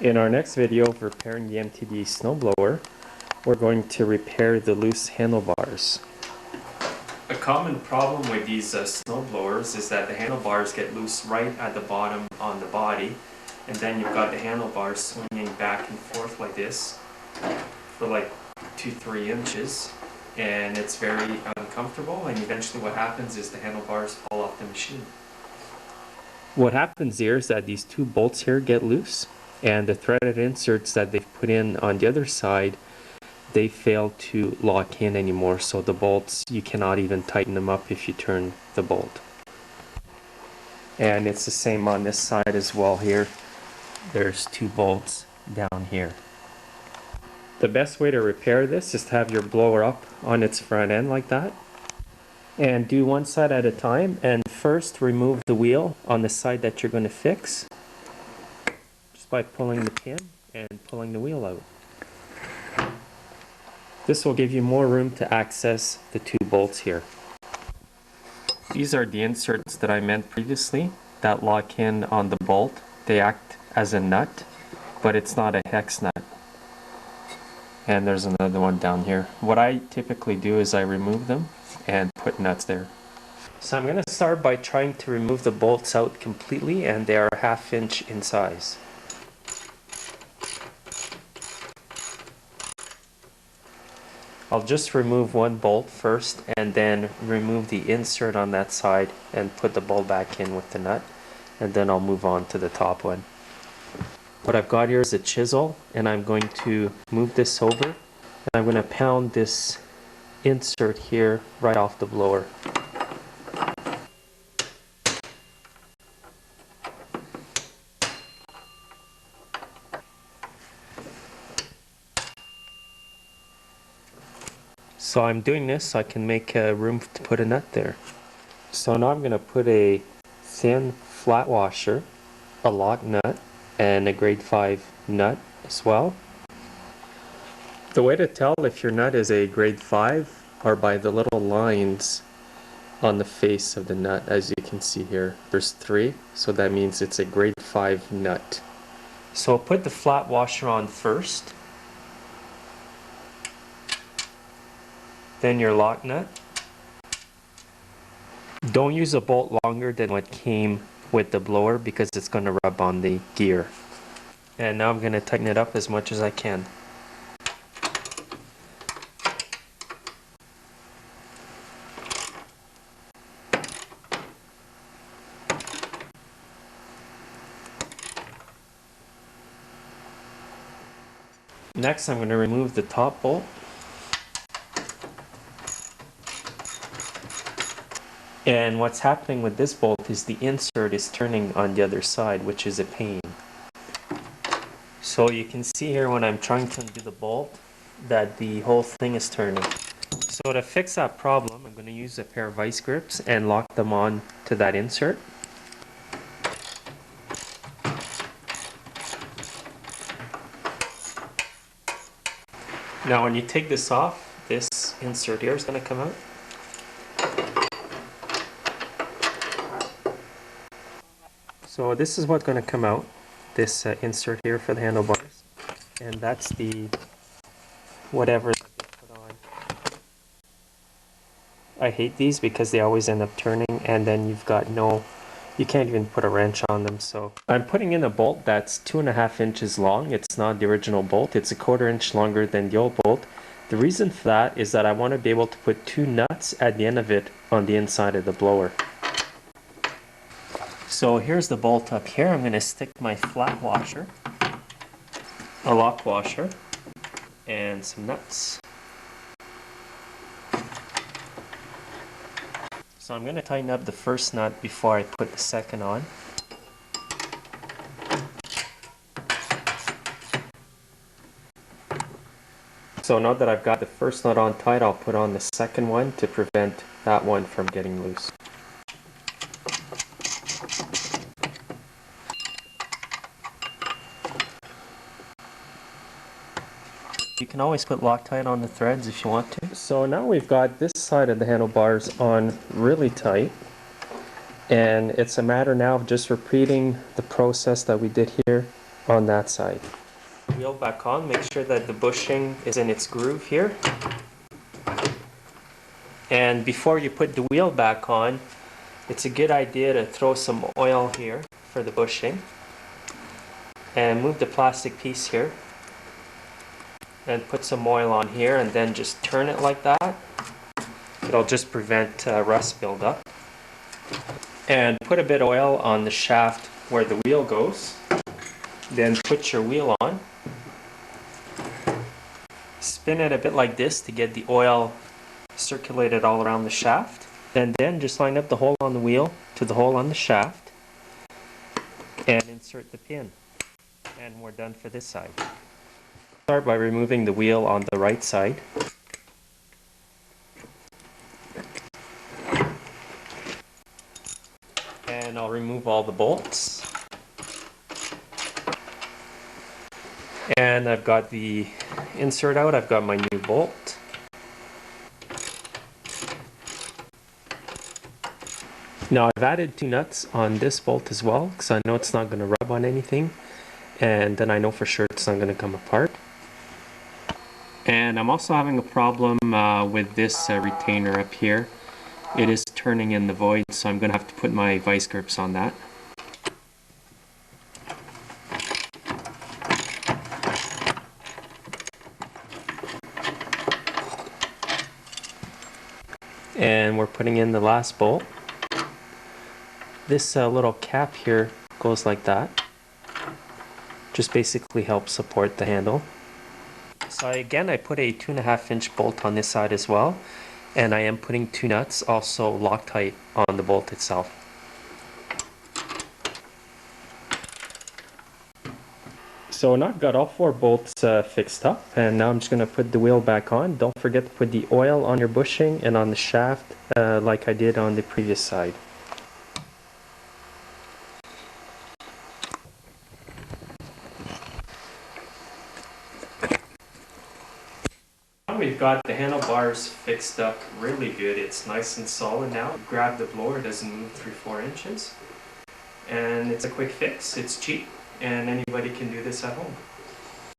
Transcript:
In our next video of repairing the MTD Snowblower, we're going to repair the loose handlebars. A common problem with these snowblowers is that the handlebars get loose right at the bottom on the body, and then you've got the handlebars swinging back and forth like this for like 2-3 inches, and it's very uncomfortable, and eventually what happens is the handlebars fall off the machine. What happens here is that these two bolts here get loose, and the threaded inserts that they've put in on the other side, they fail to lock in anymore, so the bolts, you cannot even tighten them up if you turn the bolt. And it's the same on this side as well here. There's two bolts down here. The best way to repair this is to have your blower up on its front end like that, and do one side at a time, and first remove the wheel on the side that you're going to fix just by pulling the pin and pulling the wheel out. This will give you more room to access the two bolts here. These are the inserts that I meant previously that lock in on the bolt. They act as a nut, but it's not a hex nut. And there's another one down here. What I typically do is I remove them and put nuts there. So I'm going to start by trying to remove the bolts out completely, and they are 1/2 inch in size. I'll just remove one bolt first and then remove the insert on that side and put the bolt back in with the nut, and then I'll move on to the top one. What I've got here is a chisel, and I'm going to move this over, and I'm going to pound this insert here right off the blower. So I'm doing this so I can make room to put a nut there. So now I'm going to put a thin flat washer, a lock nut, and a grade 5 nut as well. The way to tell if your nut is a grade 5 are by the little lines on the face of the nut. As you can see here, there's 3, so that means it's a grade 5 nut. So I'll put the flat washer on first, then your lock nut. Don't use a bolt longer than what came with the blower because it's going to rub on the gear. And now I'm going to tighten it up as much as I can. Next, I'm going to remove the top bolt. And what's happening with this bolt is the insert is turning on the other side, which is a pain. So you can see here when I'm trying to undo the bolt that the whole thing is turning. So to fix that problem, I'm going to use a pair of vice grips and lock them on to that insert. Now when you take this off, this insert here is going to come out. So this is what's going to come out, this insert here for the handlebars, and that's the whatever that they put on. I hate these because they always end up turning, and then you've got you can't even put a wrench on them. So I'm putting in a bolt that's 2.5 inches long. It's not the original bolt, it's a 1/4 inch longer than the old bolt. The reason for that is that I want to be able to put 2 nuts at the end of it on the inside of the blower. So here's the bolt up here. I'm going to stick my flat washer, a lock washer, and some nuts. So I'm going to tighten up the first nut before I put the second on. So now that I've got the first nut on tight, I'll put on the second one to prevent that one from getting loose. You can always put Loctite on the threads if you want to. So now we've got this side of the handlebars on really tight, and it's a matter now of just repeating the process that we did here on that side. Wheel back on, make sure that the bushing is in its groove here. And before you put the wheel back on, it's a good idea to throw some oil here for the bushing. And move the plastic piece here. And put some oil on here and then just turn it like that. It'll just prevent rust buildup. And put a bit of oil on the shaft where the wheel goes. Then put your wheel on. Spin it a bit like this to get the oil circulated all around the shaft. And then just line up the hole on the wheel to the hole on the shaft. And insert the pin. And we're done for this side. Start by removing the wheel on the right side. And I'll remove all the bolts. And I've got the insert out, I've got my new bolt. Now I've added 2 nuts on this bolt as well, because I know it's not going to rub on anything. And then I know for sure it's not going to come apart. And I'm also having a problem with this retainer up here. It is turning in the void, so I'm going to have to put my vice grips on that. And we're putting in the last bolt. This little cap here goes like that. Just basically helps support the handle. So again, I put a 2.5 inch bolt on this side as well. And I am putting 2 nuts, also Loctite, on the bolt itself. So now I've got all 4 bolts fixed up, and now I'm just going to put the wheel back on. Don't forget to put the oil on your bushing and on the shaft like I did on the previous side. We've got the handlebars fixed up really good. It's nice and solid now. Grab the blower, it doesn't move 3-4 inches. And it's a quick fix, it's cheap, and anybody can do this at home.